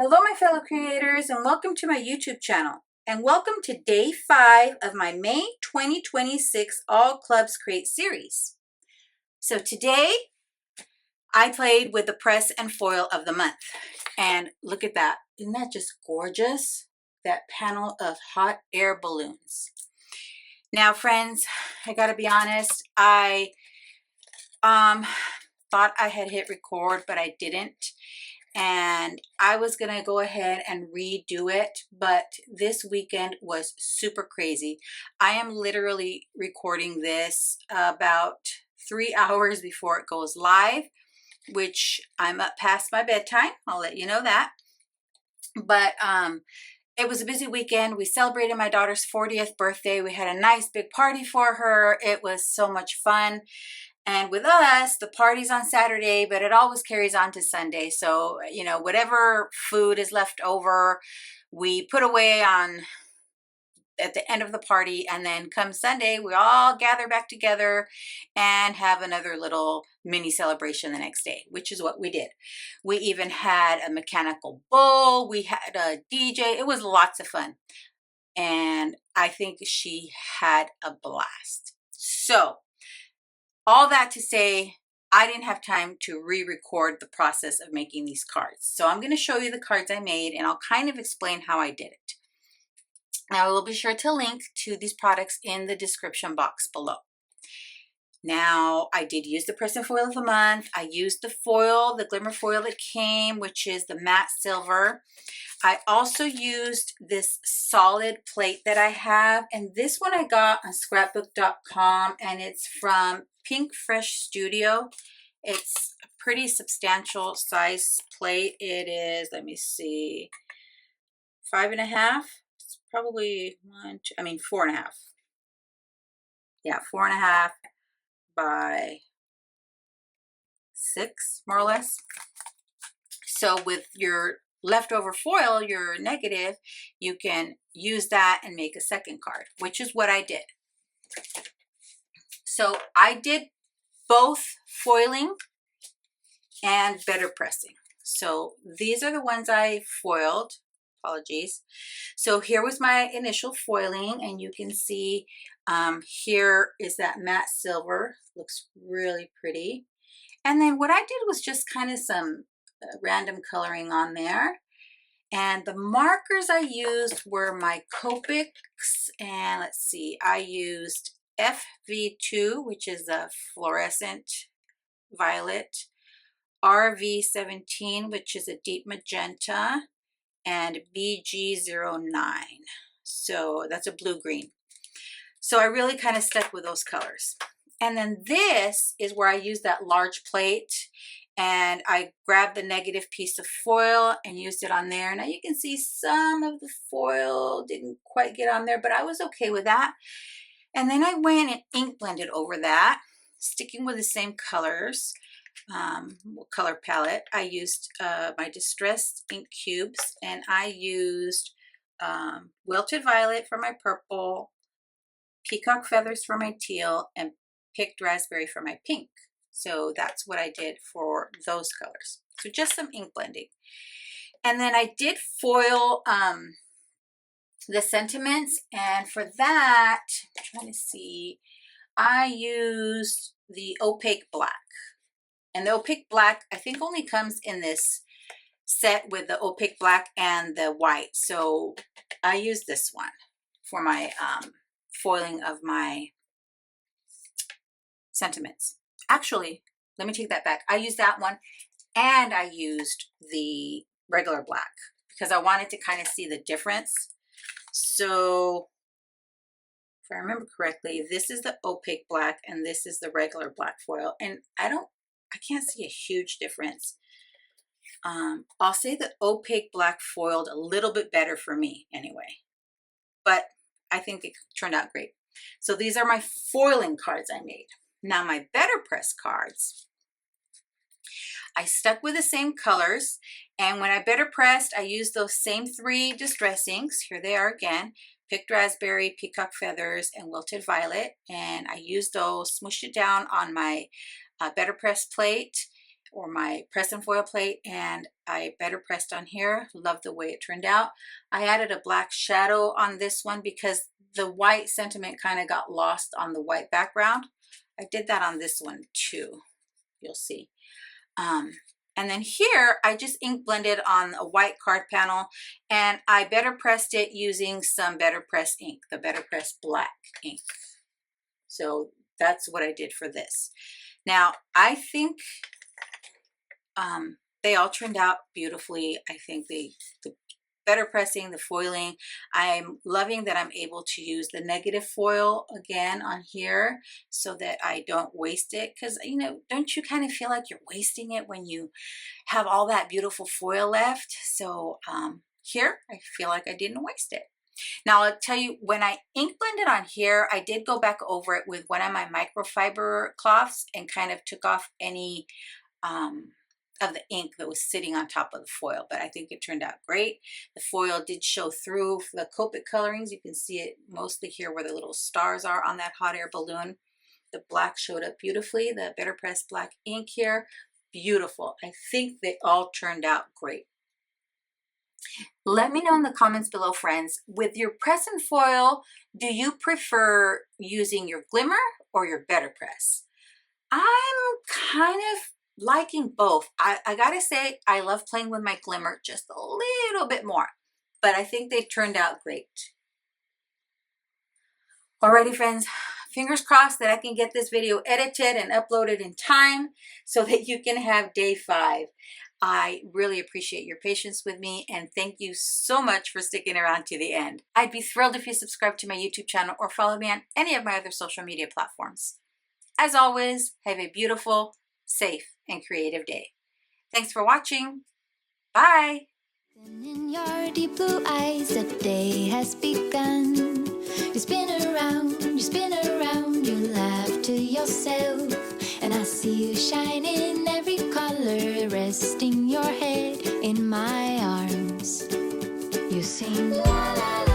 Hello my fellow creators and welcome to my YouTube channel and welcome to day 5 of my May 2026 All Clubs Create series. So today I played with the press and foil of the month and look at that. Isn't that just gorgeous? That panel of hot air balloons. Now friends, I gotta be honest, I thought I had hit record but I didn't. And I was gonna go ahead and redo it, but this weekend was super crazy. I am literally recording this about 3 hours before it goes live, which I'm up past my bedtime. I'll let you know that. But it was a busy weekend. We celebrated my daughter's 40th birthday. We had a nice big party for her. It was so much fun. And with us, the party's on Saturday, but it always carries on to Sunday. So, you know, whatever food is left over, we put away at the end of the party. And then come Sunday, we all gather back together and have another little mini celebration the next day, which is what we did. We even had a mechanical bull. We had a DJ. It was lots of fun. And I think she had a blast. So, all that to say, I didn't have time to re-record the process of making these cards. So I'm going to show you the cards I made and I'll kind of explain how I did it. Now I will be sure to link to these products in the description box below. Now I did use the press and foil of the month. I used the foil, the glimmer foil that came, which is the matte silver. I also used this solid plate that I have, and this one I got on scrapbook.com, and it's from Pink Fresh Studio. It's a pretty substantial size plate. It is, let me see, 5.5. It's probably 4.5. Yeah, 4.5 by 6, more or less. So with your leftover foil, your negative, you can use that and make a second card, which is what I did. So I did both foiling and better pressing. So these are the ones I foiled. Apologies. So here was my initial foiling, and you can see here is that matte silver. Looks really pretty. And then what I did was just kind of some random coloring on there. And the markers I used were my Copics, and let's see, I used FV2, which is a fluorescent violet, RV17, which is a deep magenta, and BG09. So that's a blue-green. So I really kind of stuck with those colors. And then this is where I used that large plate, and I grabbed the negative piece of foil and used it on there. Now you can see some of the foil didn't quite get on there, but I was okay with that. And then I went and ink blended over that, sticking with the same colors, color palette. I used my Distressed ink cubes, and I used Wilted Violet for my purple, Peacock Feathers for my teal, and Picked Raspberry for my pink. So that's what I did for those colors. So just some ink blending. And then I did foil the sentiments, and for that, I'm trying to see, I used the Opaque Black. And the Opaque Black, I think, only comes in this set with the Opaque Black and the white. So I used this one for my foiling of my sentiments. Actually, let me take that back. I used that one, and I used the regular black because I wanted to kind of see the difference. So if I remember correctly, this is the Opaque Black and this is the regular black foil, and I can't see a huge difference. I'll say the Opaque Black foiled a little bit better for me anyway, but I think it turned out great. So these are my foiling cards I made. Now my better press cards, I stuck with the same colors, and when I better pressed, I used those same 3 distress inks. Here they are again, Picked Raspberry, Peacock Feathers, and Wilted Violet, and I used those, smushed it down on my better press plate, or my press and foil plate, and I better pressed on here. Love the way it turned out. I added a black shadow on this one because the white sentiment kind of got lost on the white background. I did that on this one too, you'll see. And then here I just ink blended on a white card panel, and I better pressed it using some Better Press ink, the Better Press black ink. So that's what I did for this. Now I think they all turned out beautifully. I think the better pressing, the foiling, I'm loving that I'm able to use the negative foil again on here so that I don't waste it, because you know, don't you kind of feel like you're wasting it when you have all that beautiful foil left? So here I feel like I didn't waste it. Now I'll tell you, when I ink blended on here, I did go back over it with one of my microfiber cloths and kind of took off any of the ink that was sitting on top of the foil, but I think it turned out great. The foil did show through for the Copic colorings. You can see it mostly here where the little stars are on that hot air balloon. The black showed up beautifully. The Better Press black ink here, beautiful. I think they all turned out great. Let me know in the comments below, friends, with your press and foil, do you prefer using your Glimmer or your Better Press? I'm kind of liking both. I gotta say, I love playing with my Glimmer just a little bit more, but I think they turned out great. Alrighty, friends, fingers crossed that I can get this video edited and uploaded in time so that you can have day 5. I really appreciate your patience with me, and thank you so much for sticking around to the end. I'd be thrilled if you subscribe to my YouTube channel or follow me on any of my other social media platforms. As always, have a beautiful, safe, and creative day. Thanks for watching. Bye. In your deep blue eyes, the day has begun. You spin around, you laugh to yourself, and I see you shine in every color, resting your head in my arms. You sing la la la.